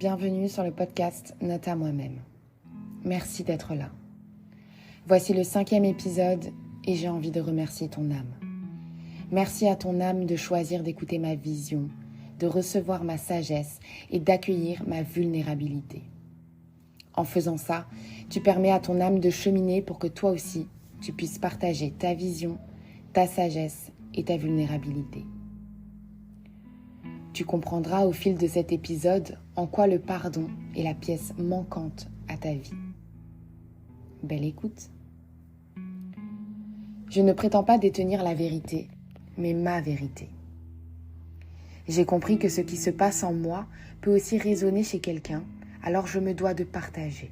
bienvenue sur le podcast Note à moi-même. Merci d'être là. Voici le 5e épisode et j'ai envie de remercier ton âme. Merci à ton âme de choisir d'écouter ma vision, de recevoir ma sagesse et d'accueillir ma vulnérabilité. En faisant ça, tu permets à ton âme de cheminer pour que toi aussi, tu puisses partager ta vision, ta sagesse et ta vulnérabilité. Tu comprendras au fil de cet épisode en quoi le pardon est la pièce manquante à ta vie. Belle écoute. Je ne prétends pas détenir la vérité, mais ma vérité. J'ai compris que ce qui se passe en moi peut aussi résonner chez quelqu'un, alors je me dois de partager.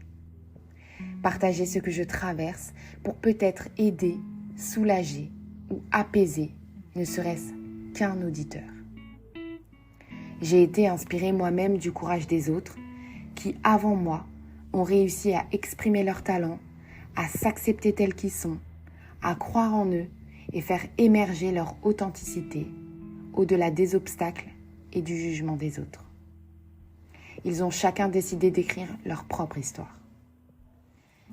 Partager ce que je traverse pour peut-être aider, soulager ou apaiser, ne serait-ce qu'un auditeur. J'ai été inspirée moi-même du courage des autres qui, avant moi, ont réussi à exprimer leurs talents, à s'accepter tels qu'ils sont, à croire en eux et faire émerger leur authenticité au-delà des obstacles et du jugement des autres. Ils ont chacun décidé d'écrire leur propre histoire.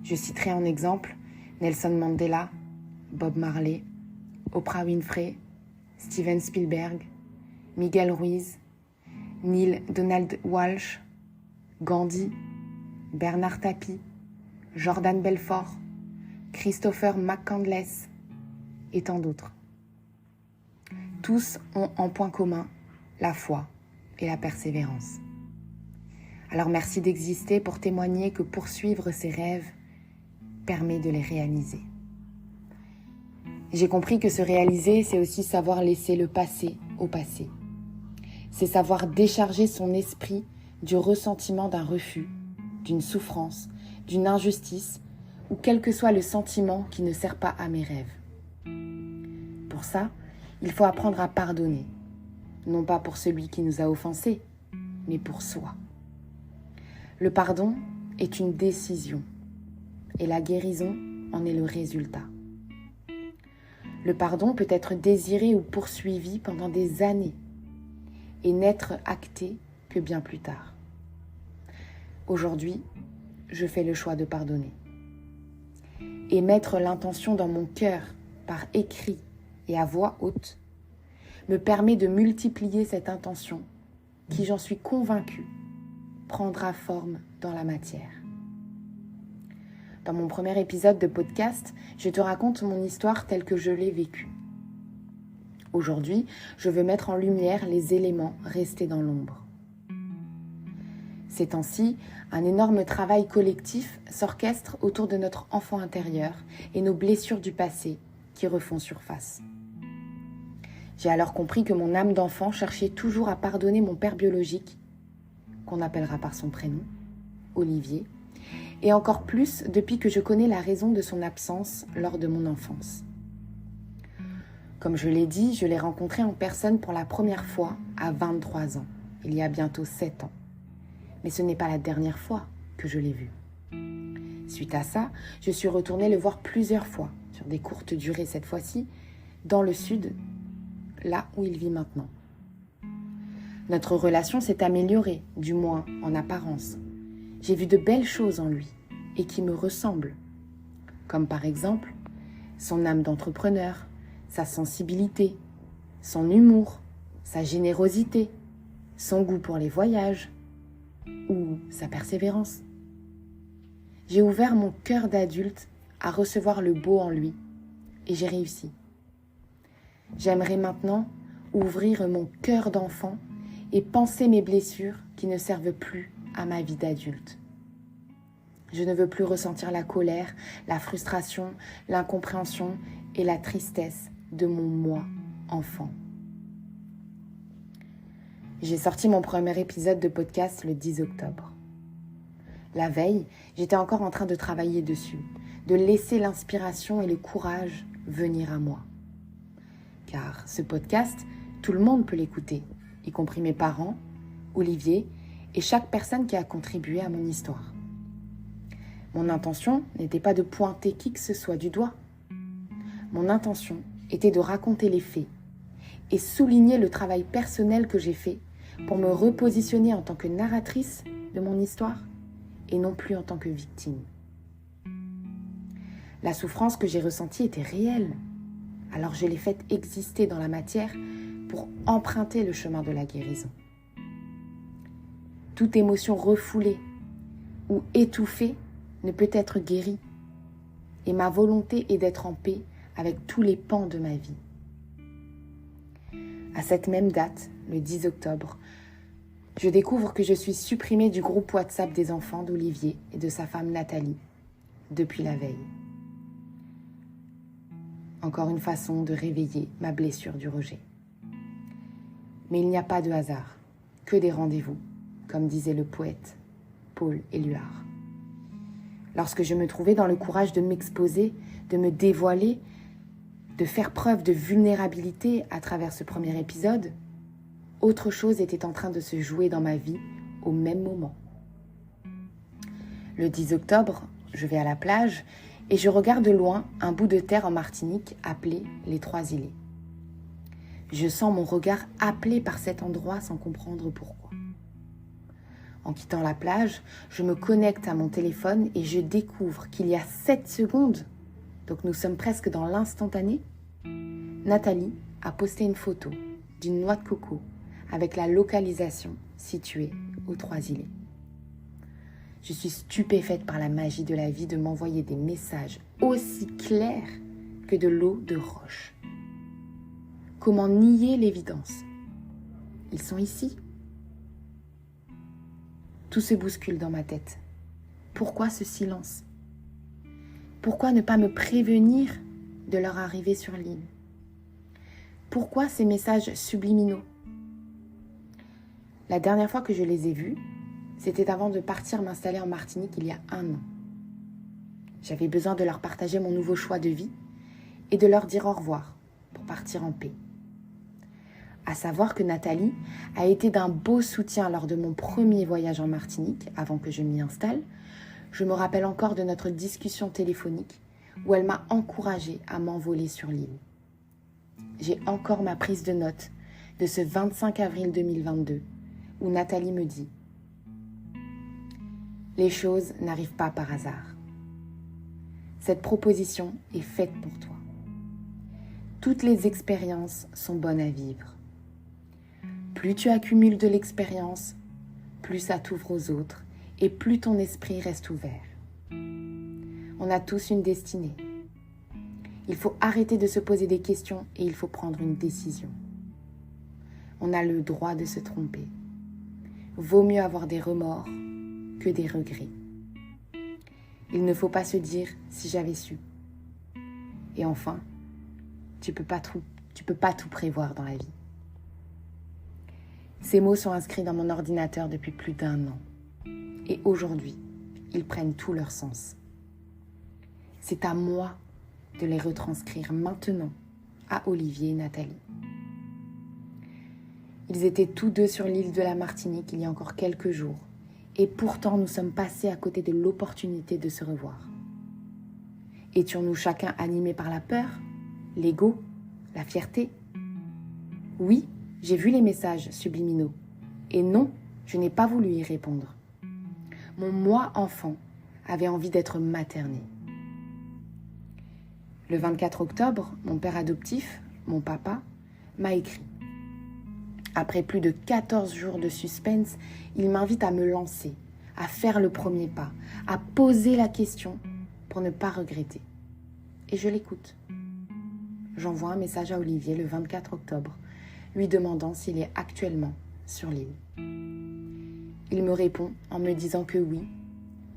Je citerai en exemple Nelson Mandela, Bob Marley, Oprah Winfrey, Steven Spielberg, Miguel Ruiz, Neil Donald Walsh, Gandhi, Bernard Tapie, Jordan Belfort, Christopher McCandless et tant d'autres. Tous ont en point commun la foi et la persévérance. Alors merci d'exister pour témoigner que poursuivre ses rêves permet de les réaliser. J'ai compris que se réaliser, c'est aussi savoir laisser le passé au passé. C'est savoir décharger son esprit du ressentiment d'un refus, d'une souffrance, d'une injustice ou quel que soit le sentiment qui ne sert pas à mes rêves. Pour ça, il faut apprendre à pardonner, non pas pour celui qui nous a offensés, mais pour soi. Le pardon est une décision et la guérison en est le résultat. Le pardon peut être désiré ou poursuivi pendant des années et n'être acté que bien plus tard. Aujourd'hui, je fais le choix de pardonner. Et mettre l'intention dans mon cœur par écrit et à voix haute me permet de multiplier cette intention qui, j'en suis convaincue, prendra forme dans la matière. Dans mon premier épisode de podcast, je te raconte mon histoire telle que je l'ai vécue. Aujourd'hui, je veux mettre en lumière les éléments restés dans l'ombre. Ces temps-ci, un énorme travail collectif s'orchestre autour de notre enfant intérieur et nos blessures du passé qui refont surface. J'ai alors compris que mon âme d'enfant cherchait toujours à pardonner mon père biologique, qu'on appellera par son prénom, Olivier, et encore plus depuis que je connais la raison de son absence lors de mon enfance. Comme je l'ai dit, je l'ai rencontré en personne pour la première fois à 23 ans, il y a bientôt 7 ans. Mais ce n'est pas la dernière fois que je l'ai vu. Suite à ça, je suis retournée le voir plusieurs fois, sur des courtes durées cette fois-ci, dans le sud, là où il vit maintenant. Notre relation s'est améliorée, du moins en apparence. J'ai vu de belles choses en lui et qui me ressemblent, comme par exemple son âme d'entrepreneur, sa sensibilité, son humour, sa générosité, son goût pour les voyages ou sa persévérance. J'ai ouvert mon cœur d'adulte à recevoir le beau en lui et j'ai réussi. J'aimerais maintenant ouvrir mon cœur d'enfant et penser mes blessures qui ne servent plus à ma vie d'adulte. Je ne veux plus ressentir la colère, la frustration, l'incompréhension et la tristesse de mon moi enfant. J'ai sorti mon premier épisode de podcast le 10 octobre. La veille, j'étais encore en train de travailler dessus, de laisser l'inspiration et le courage venir à moi. Car ce podcast, tout le monde peut l'écouter, y compris mes parents, Olivier et chaque personne qui a contribué à mon histoire. Mon intention n'était pas de pointer qui que ce soit du doigt. Mon intention était de raconter les faits et souligner le travail personnel que j'ai fait pour me repositionner en tant que narratrice de mon histoire et non plus en tant que victime. La souffrance que j'ai ressentie était réelle, alors je l'ai faite exister dans la matière pour emprunter le chemin de la guérison. Toute émotion refoulée ou étouffée ne peut être guérie, et ma volonté est d'être en paix avec tous les pans de ma vie. À cette même date, le 10 octobre, je découvre que je suis supprimée du groupe WhatsApp des enfants d'Olivier et de sa femme Nathalie depuis la veille. Encore une façon de réveiller ma blessure du rejet. Mais il n'y a pas de hasard, que des rendez-vous, comme disait le poète Paul Éluard. Lorsque je me trouvais dans le courage de m'exposer, de me dévoiler, de faire preuve de vulnérabilité à travers ce premier épisode, autre chose était en train de se jouer dans ma vie au même moment. Le 10 octobre, je vais à la plage et je regarde de loin un bout de terre en Martinique appelé les Trois Îlets. Je sens mon regard appelé par cet endroit sans comprendre pourquoi. En quittant la plage, je me connecte à mon téléphone et je découvre qu'il y a 7 secondes, donc nous sommes presque dans l'instantané, Nathalie a posté une photo d'une noix de coco avec la localisation située aux Trois Îlets. Je suis stupéfaite par la magie de la vie de m'envoyer des messages aussi clairs que de l'eau de roche. Comment nier l'évidence? Ils sont ici. Tout se bouscule dans ma tête. Pourquoi ce silence? Pourquoi ne pas me prévenir de leur arrivée sur l'île? Pourquoi ces messages subliminaux? La dernière fois que je les ai vus, c'était avant de partir m'installer en Martinique il y a 1 an. J'avais besoin de leur partager mon nouveau choix de vie et de leur dire au revoir pour partir en paix. À savoir que Nathalie a été d'un beau soutien lors de mon premier voyage en Martinique avant que je m'y installe. Je me rappelle encore de notre discussion téléphonique où elle m'a encouragée à m'envoler sur l'île. J'ai encore ma prise de notes de ce 25 avril 2022 où Nathalie me dit: les choses n'arrivent pas par hasard. Cette proposition est faite pour toi. Toutes les expériences sont bonnes à vivre. Plus tu accumules de l'expérience, plus ça t'ouvre aux autres et plus ton esprit reste ouvert. On a tous une destinée. Il faut arrêter de se poser des questions et il faut prendre une décision. On a le droit de se tromper. Vaut mieux avoir des remords que des regrets. Il ne faut pas se dire « si j'avais su ». Et enfin, tu peux pas tout prévoir dans la vie. Ces mots sont inscrits dans mon ordinateur depuis plus d'1 an. Et aujourd'hui, ils prennent tout leur sens. C'est à moi de les retranscrire maintenant à Olivier et Nathalie. Ils étaient tous deux sur l'île de la Martinique il y a encore quelques jours. Et pourtant, nous sommes passés à côté de l'opportunité de se revoir. Étions-nous chacun animés par la peur, l'ego, la fierté? Oui, j'ai vu les messages subliminaux. Et non, je n'ai pas voulu y répondre. Mon moi enfant avait envie d'être materné. Le 24 octobre, mon père adoptif, mon papa, m'a écrit. Après plus de 14 jours de suspense, il m'invite à me lancer, à faire le premier pas, à poser la question pour ne pas regretter. Et je l'écoute. J'envoie un message à Olivier le 24 octobre, lui demandant s'il est actuellement sur l'île. Il me répond en me disant que oui,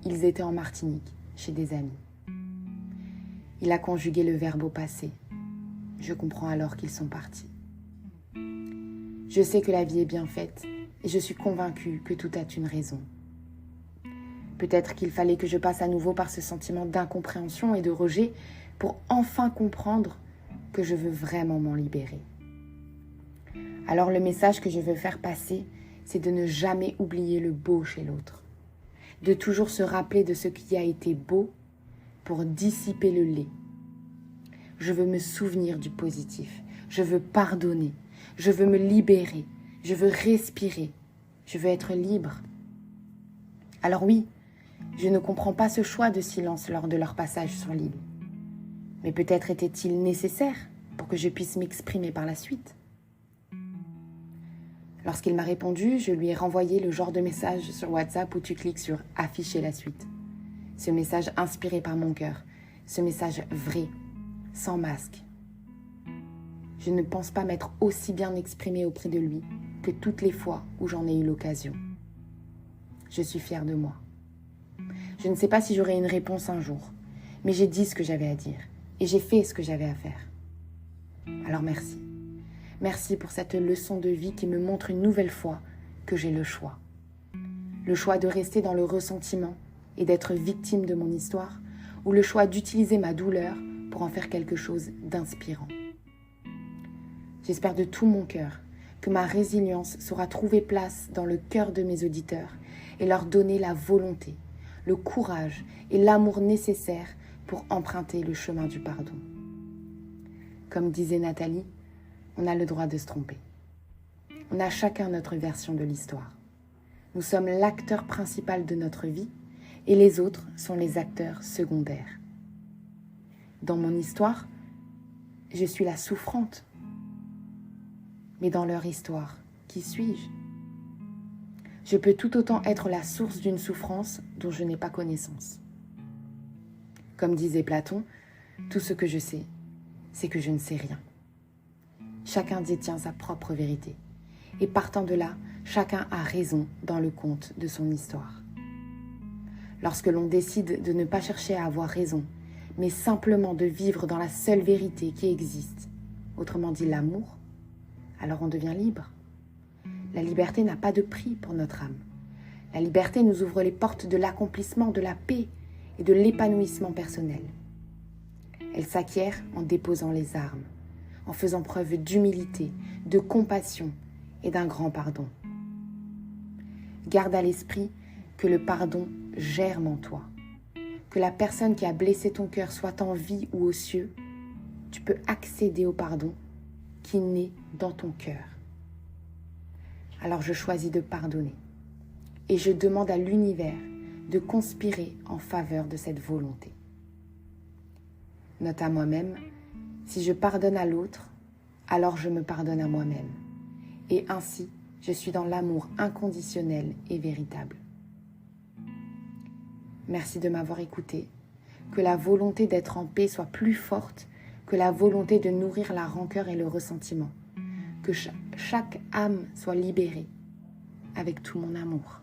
ils étaient en Martinique, chez des amis. Il a conjugué le verbe au passé. Je comprends alors qu'ils sont partis. Je sais que la vie est bien faite et je suis convaincue que tout a une raison. Peut-être qu'il fallait que je passe à nouveau par ce sentiment d'incompréhension et de rejet pour enfin comprendre que je veux vraiment m'en libérer. Alors le message que je veux faire passer, c'est de ne jamais oublier le beau chez l'autre. De toujours se rappeler de ce qui a été beau pour dissiper le laid. Je veux me souvenir du positif. Je veux pardonner. Je veux me libérer. Je veux respirer. Je veux être libre. Alors oui, je ne comprends pas ce choix de silence lors de leur passage sur l'île. Mais peut-être était-il nécessaire pour que je puisse m'exprimer par la suite. Lorsqu'il m'a répondu, je lui ai renvoyé le genre de message sur WhatsApp où tu cliques sur « Afficher la suite ». Ce message inspiré par mon cœur, ce message vrai, sans masque. Je ne pense pas m'être aussi bien exprimée auprès de lui que toutes les fois où j'en ai eu l'occasion. Je suis fière de moi. Je ne sais pas si j'aurai une réponse un jour, mais j'ai dit ce que j'avais à dire et j'ai fait ce que j'avais à faire. Alors merci. Merci pour cette leçon de vie qui me montre une nouvelle fois que j'ai le choix. Le choix de rester dans le ressentiment et d'être victime de mon histoire, ou le choix d'utiliser ma douleur pour en faire quelque chose d'inspirant. J'espère de tout mon cœur que ma résilience saura trouver place dans le cœur de mes auditeurs et leur donner la volonté, le courage et l'amour nécessaires pour emprunter le chemin du pardon. Comme disait Nathalie, on a le droit de se tromper. On a chacun notre version de l'histoire. Nous sommes l'acteur principal de notre vie et les autres sont les acteurs secondaires. Dans mon histoire, je suis la souffrante. Mais dans leur histoire, qui suis-je ? Je peux tout autant être la source d'une souffrance dont je n'ai pas connaissance. Comme disait Platon, tout ce que je sais, c'est que je ne sais rien. Chacun détient sa propre vérité. Et partant de là, chacun a raison dans le conte de son histoire. Lorsque l'on décide de ne pas chercher à avoir raison, mais simplement de vivre dans la seule vérité qui existe, autrement dit l'amour, alors on devient libre. La liberté n'a pas de prix pour notre âme. La liberté nous ouvre les portes de l'accomplissement, de la paix et de l'épanouissement personnel. Elle s'acquiert en déposant les armes, en faisant preuve d'humilité, de compassion et d'un grand pardon. Garde à l'esprit que le pardon germe en toi. Que la personne qui a blessé ton cœur soit en vie ou aux cieux, tu peux accéder au pardon qui naît dans ton cœur. Alors je choisis de pardonner et je demande à l'univers de conspirer en faveur de cette volonté. Note à moi-même, si je pardonne à l'autre, alors je me pardonne à moi-même. Et ainsi, je suis dans l'amour inconditionnel et véritable. Merci de m'avoir écouté. Que la volonté d'être en paix soit plus forte que la volonté de nourrir la rancœur et le ressentiment. Que chaque âme soit libérée avec tout mon amour.